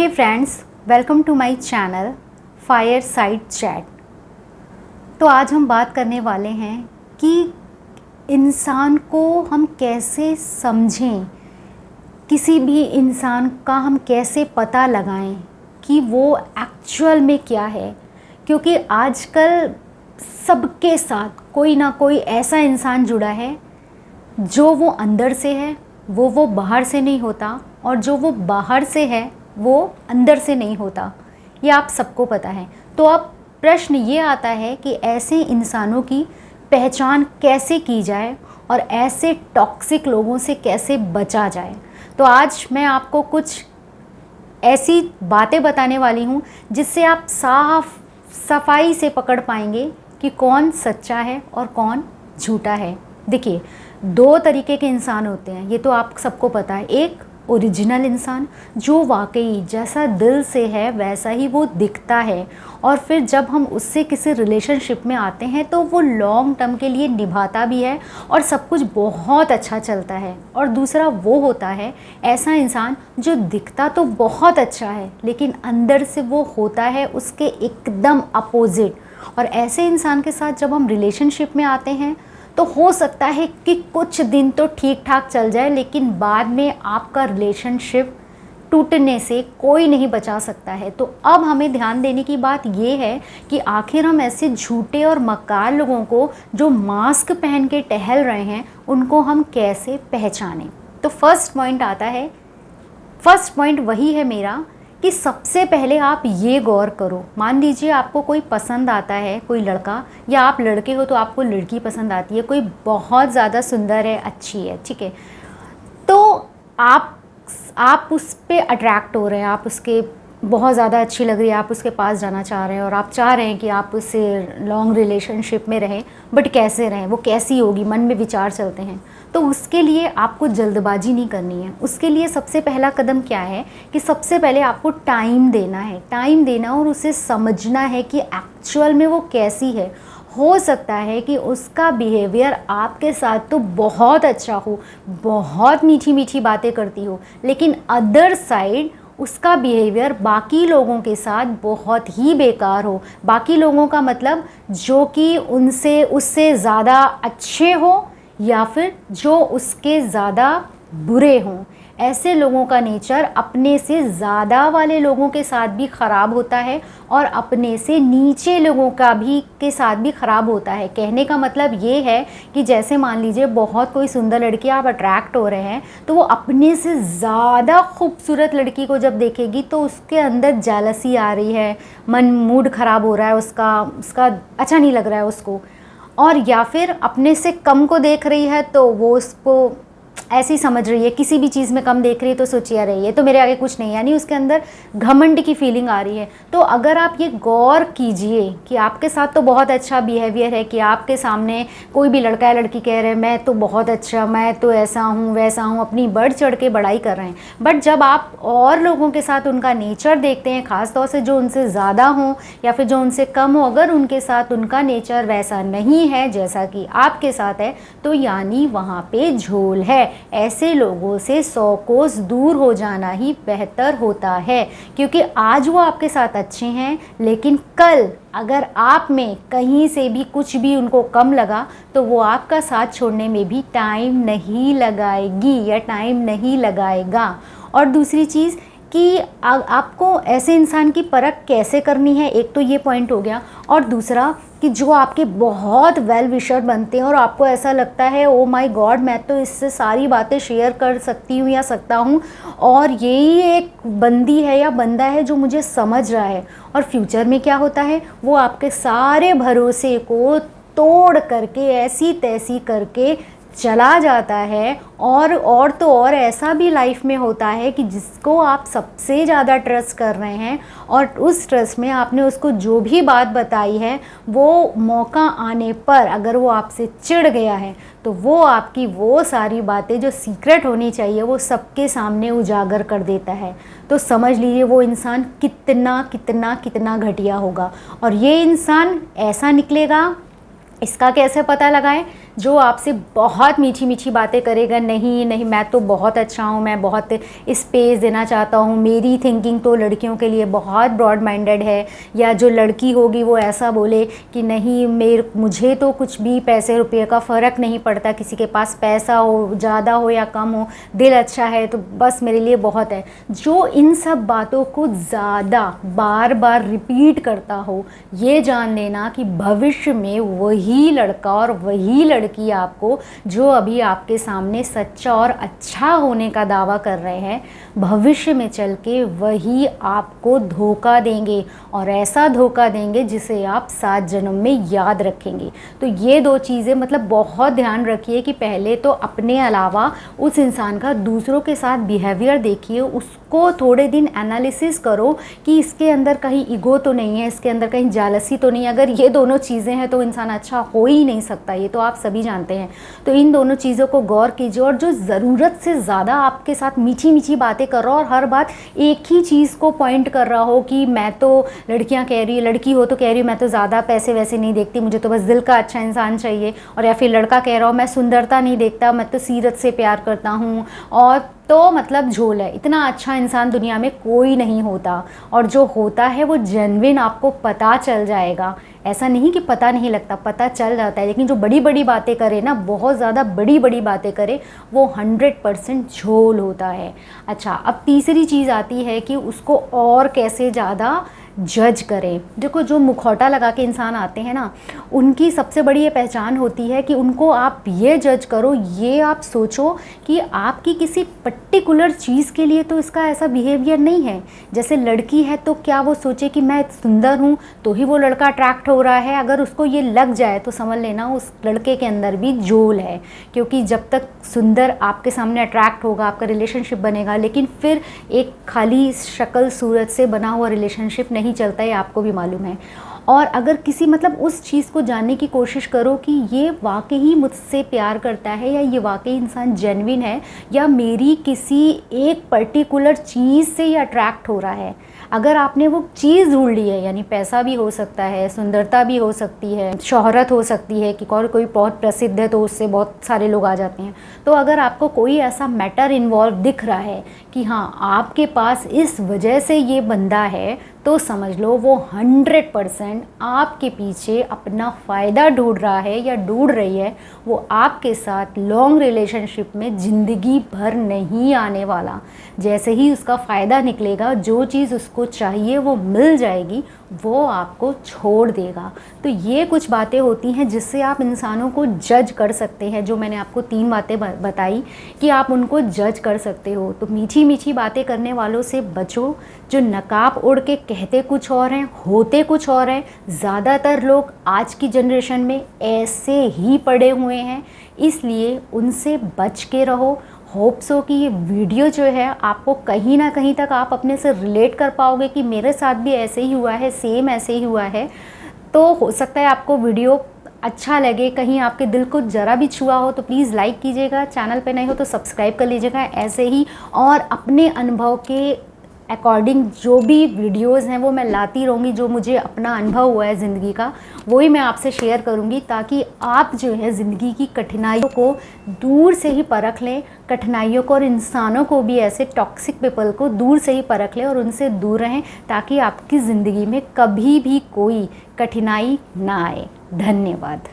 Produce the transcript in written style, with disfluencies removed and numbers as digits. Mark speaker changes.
Speaker 1: Hey friends, welcome to my channel fireside chat. तो आज हम बात करने वाले हैं कि इंसान को हम कैसे समझें, किसी भी इंसान का हम कैसे पता लगाएं कि वो एक्चुअल में क्या है। क्योंकि आजकल सबके साथ कोई ना कोई ऐसा इंसान जुड़ा है जो वो अंदर से है, वो बाहर से नहीं होता, और जो वो बाहर से है वो अंदर से नहीं होता। ये आप सबको पता है। तो अब प्रश्न ये आता है कि ऐसे इंसानों की पहचान कैसे की जाए और ऐसे टॉक्सिक लोगों से कैसे बचा जाए। तो आज मैं आपको कुछ ऐसी बातें बताने वाली हूँ जिससे आप सफाई से पकड़ पाएंगे कि कौन सच्चा है और कौन झूठा है। देखिए, दो तरीके के इंसान होते हैं, ये तो आप सबको पता है। एक ओरिजिनल इंसान जो वाकई जैसा दिल से है वैसा ही वो दिखता है, और फिर जब हम उससे किसी रिलेशनशिप में आते हैं तो वो लॉन्ग टर्म के लिए निभाता भी है और सब कुछ बहुत अच्छा चलता है। और दूसरा वो होता है ऐसा इंसान जो दिखता तो बहुत अच्छा है लेकिन अंदर से वो होता है उसके एकदम अपोजिट। और ऐसे इंसान के साथ जब हम रिलेशनशिप में आते हैं तो हो सकता है कि कुछ दिन तो ठीक ठाक चल जाए, लेकिन बाद में आपका रिलेशनशिप टूटने से कोई नहीं बचा सकता है। तो अब हमें ध्यान देने की बात ये है कि आखिर हम ऐसे झूठे और मक्कार लोगों को जो मास्क पहन के टहल रहे हैं उनको हम कैसे पहचानें। तो फर्स्ट पॉइंट वही है मेरा कि सबसे पहले आप ये गौर करो। मान लीजिए आपको कोई पसंद आता है, कोई लड़का, या आप लड़के हो तो आपको लड़की पसंद आती है, कोई बहुत ज़्यादा सुंदर है, अच्छी है, ठीक है। तो आप उस पर अट्रैक्ट हो रहे हैं, आप उसके बहुत ज़्यादा अच्छी लग रही है, आप उसके पास जाना चाह रहे हैं और आप चाह रहे हैं कि आप उससे लॉन्ग रिलेशनशिप में रहें। बट कैसे रहें, वो कैसी होगी, मन में विचार चलते हैं। तो उसके लिए आपको जल्दबाजी नहीं करनी है। उसके लिए सबसे पहला कदम क्या है कि सबसे पहले आपको टाइम देना है। टाइम देना और उसे समझना है कि एक्चुअल में वो कैसी है। हो सकता है कि उसका बिहेवियर आपके साथ तो बहुत अच्छा हो, बहुत मीठी मीठी बातें करती हो, लेकिन अदर साइड उसका बिहेवियर बाकी लोगों के साथ बहुत ही बेकार हो। बाकी लोगों का मतलब जो कि उससे ज़्यादा अच्छे हो या फिर जो उसके ज़्यादा बुरे हों। ऐसे लोगों का नेचर अपने से ज़्यादा वाले लोगों के साथ भी ख़राब होता है और अपने से नीचे लोगों के साथ भी ख़राब होता है। कहने का मतलब ये है कि जैसे मान लीजिए बहुत कोई सुंदर लड़की, आप अट्रैक्ट हो रहे हैं, तो वो अपने से ज़्यादा खूबसूरत लड़की को जब देखेगी तो उसके अंदर जेलसी आ रही है, मूड ख़राब हो रहा है, उसका अच्छा नहीं लग रहा है उसको। और या फिर अपने से कम को देख रही है तो वो उसको ऐसी समझ रही है, किसी भी चीज़ में कम देख रही है तो सोचिए अरे ये तो मेरे आगे कुछ नहीं, यानी उसके अंदर घमंड की फीलिंग आ रही है। तो अगर आप ये गौर कीजिए कि आपके साथ तो बहुत अच्छा बिहेवियर है, कि आपके सामने कोई भी लड़का या लड़की कह रहे हैं मैं तो बहुत अच्छा, मैं तो ऐसा हूँ वैसा हूँ, अपनी बढ़ चढ़ के बड़ाई कर रहे हैं। बट जब आप और लोगों के साथ उनका नेचर देखते हैं, ख़ास तौर से जो उनसे ज़्यादा हों या फिर जो उनसे कम हो, अगर उनके साथ उनका नेचर वैसा नहीं है जैसा कि आपके साथ है, तो यानी वहाँ पे झोल है। ऐसे लोगों से 100 कोस दूर हो जाना ही बेहतर होता है, क्योंकि आज वो आपके साथ अच्छे हैं लेकिन कल अगर आप में कहीं से भी कुछ भी उनको कम लगा तो वो आपका साथ छोड़ने में भी टाइम नहीं लगाएगी या टाइम नहीं लगाएगा। और दूसरी चीज़ कि आपको ऐसे इंसान की परख कैसे करनी है, एक तो ये पॉइंट हो गया। और दूसरा कि जो आपके बहुत वेल विशर बनते हैं और आपको ऐसा लगता है ओ माय गॉड मैं तो इससे सारी बातें शेयर कर सकती हूँ या सकता हूँ, और यही एक बंदी है या बंदा है जो मुझे समझ रहा है। और फ्यूचर में क्या होता है, वो आपके सारे भरोसे को तोड़ करके ऐसी तैसी करके चला जाता है। और तो और ऐसा भी लाइफ में होता है कि जिसको आप सबसे ज़्यादा ट्रस्ट कर रहे हैं और उस ट्रस्ट में आपने उसको जो भी बात बताई है, वो मौका आने पर अगर वो आपसे चिढ़ गया है तो वो आपकी वो सारी बातें जो सीक्रेट होनी चाहिए वो सबके सामने उजागर कर देता है। तो समझ लीजिए वो इंसान कितना कितना कितना घटिया होगा। और ये इंसान ऐसा निकलेगा, इसका कैसे पता लगाएं? जो आपसे बहुत मीठी मीठी बातें करेगा, नहीं नहीं मैं तो बहुत अच्छा हूँ, मैं बहुत स्पेस देना चाहता हूँ, मेरी थिंकिंग तो लड़कियों के लिए बहुत ब्रॉड माइंडेड है, या जो लड़की होगी वो ऐसा बोले कि नहीं मुझे तो कुछ भी पैसे रुपये का फ़र्क नहीं पड़ता, किसी के पास पैसा हो ज़्यादा हो या कम हो, दिल अच्छा है तो बस मेरे लिए बहुत है। जो इन सब बातों को ज़्यादा बार बार रिपीट करता हो, ये जान लेना कि भविष्य में वही लड़का और वही लड़की आपको, जो अभी आपके सामने सच्चा और अच्छा होने का दावा कर रहे हैं, भविष्य में चल के वही आपको धोखा देंगे, और ऐसा धोखा देंगे जिसे आप 7 जन्म में याद रखेंगे। तो ये 2 चीज़ें मतलब बहुत ध्यान रखिए कि पहले तो अपने अलावा उस इंसान का दूसरों के साथ बिहेवियर देखिए, उसको थोड़े दिन एनालिसिस करो कि इसके अंदर कहीं ईगो तो नहीं है, इसके अंदर कहीं जालसी तो नहीं है। अगर ये दोनों चीज़ें हैं तो इंसान अच्छा हो ही नहीं सकता, ये तो आप सभी जानते हैं। तो इन दोनों चीज़ों को गौर कीजिए, और जो ज़रूरत से ज़्यादा आपके साथ मीठी मीठी बातें कर रहा हो और हर बात एक ही चीज़ को पॉइंट कर रहा हो कि मैं तो, लड़कियां कह रही है, लड़की हो तो कह रही है मैं तो ज़्यादा पैसे वैसे नहीं देखती, मुझे तो बस दिल का अच्छा इंसान चाहिए, और या फिर लड़का कह रहा हो मैं सुंदरता नहीं देखता, मैं तो सीरत से प्यार करता हूँ, और तो मतलब झोल है, इतना अच्छा इंसान दुनिया में कोई नहीं होता, और जो होता है वो जेन्युइन आपको पता चल जाएगा। ऐसा नहीं कि पता नहीं लगता, पता चल जाता है, लेकिन जो बड़ी बड़ी बातें करे ना, बहुत ज़्यादा बड़ी बड़ी बातें करे, वो 100% झोल होता है। अच्छा, अब तीसरी चीज़ आती है कि उसको और कैसे ज़्यादा जज करें। देखो, जो मुखौटा लगा के इंसान आते हैं ना, उनकी सबसे बड़ी ये पहचान होती है कि उनको आप ये जज करो, ये आप सोचो कि आपकी किसी पर्टिकुलर चीज़ के लिए तो इसका ऐसा बिहेवियर नहीं है। जैसे लड़की है तो क्या वो सोचे कि मैं सुंदर हूँ तो ही वो लड़का अट्रैक्ट हो रहा है, अगर उसको ये लग जाए तो समझ लेना उस लड़के के अंदर भी झोल है। क्योंकि जब तक सुंदर आपके सामने अट्रैक्ट होगा, आपका रिलेशनशिप बनेगा, लेकिन फिर एक खाली शक्ल सूरत से बना हुआ रिलेशनशिप नहीं चलता है, आपको भी मालूम है। और अगर किसी मतलब उस चीज़ को जानने की कोशिश करो कि ये वाकई ही मुझसे प्यार करता है, या ये वाकई इंसान जेन्युइन है, या मेरी किसी एक पर्टिकुलर चीज़ से ये अट्रैक्ट हो रहा है। अगर आपने वो चीज़ ढूंढ ली है, यानी पैसा भी हो सकता है, सुंदरता भी हो सकती है, शोहरत हो सकती है कि कोई बहुत प्रसिद्ध है तो उससे बहुत सारे लोग आ जाते हैं, तो अगर आपको कोई ऐसा मैटर इन्वॉल्व दिख रहा है कि हाँ आपके पास इस वजह से ये बंदा है, तो समझ लो वो 100% आपके पीछे अपना फ़ायदा ढूंढ रहा है या ढूंढ रही है। वो आपके साथ लॉन्ग रिलेशनशिप में ज़िंदगी भर नहीं आने वाला। जैसे ही उसका फ़ायदा निकलेगा, जो चीज़ उसको चाहिए वो मिल जाएगी, वो आपको छोड़ देगा। तो ये कुछ बातें होती हैं जिससे आप इंसानों को जज कर सकते हैं। जो मैंने आपको 3 बातें बताई कि आप उनको जज कर सकते हो। तो मीठी मीठी बातें करने वालों से बचो, जो नकाब ओढ़ के कहते कुछ और हैं, होते कुछ और हैं। ज़्यादातर लोग आज की जनरेशन में ऐसे ही पड़े हुए हैं, इसलिए उनसे बच के रहो। होप्स हो कि ये वीडियो जो है आपको कहीं ना कहीं तक आप अपने से रिलेट कर पाओगे कि मेरे साथ भी ऐसे ही हुआ है, सेम ऐसे ही हुआ है। तो हो सकता है आपको वीडियो अच्छा लगे, कहीं आपके दिल को ज़रा भी छुआ हो तो प्लीज़ लाइक कीजिएगा, चैनल पे नए हो तो सब्सक्राइब कर लीजिएगा ऐसे ही। और अपने अनुभव के अकॉर्डिंग जो भी वीडियोस हैं वो मैं लाती रहूँगी, जो मुझे अपना अनुभव हुआ है ज़िंदगी का वही मैं आपसे शेयर करूँगी, ताकि आप जो है ज़िंदगी की कठिनाइयों को दूर से ही परख लें, कठिनाइयों को और इंसानों को भी, ऐसे टॉक्सिक पीपल को दूर से ही परख लें और उनसे दूर रहें, ताकि आपकी ज़िंदगी में कभी भी कोई कठिनाई ना आए। धन्यवाद।